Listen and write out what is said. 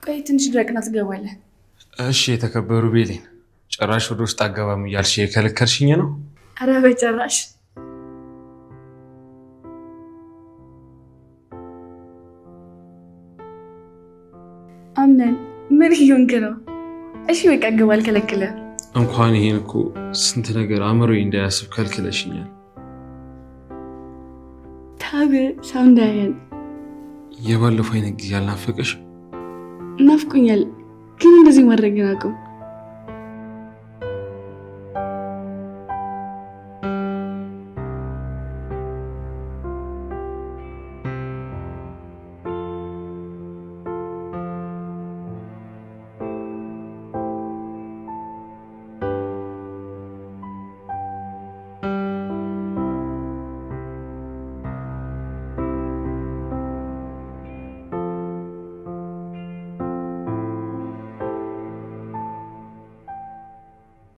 ቆይ ትንሽ ድረቅና ትገባለህ። እሺ የተከበሩ ቤሌን ጭራሽ ወደ ውስጥ አገባም እያልሽ የከለከልሽኝ ነው? ኧረ በጭራሽ። አምነን ምን ይሁንክ ነው? እሺ በቃ ግባ፣ አልከለክልህም። እንኳን ይሄን እኮ ስንት ነገር አእምሮዬ እንዳያስብ ከልክለሽኛል። ታብ ሰው እንዳያየን። የባለፈው አይነት ጊዜ አልናፈቀሽ? ናፍቆኛል፣ ግን እንደዚህ ማድረግን አቁም።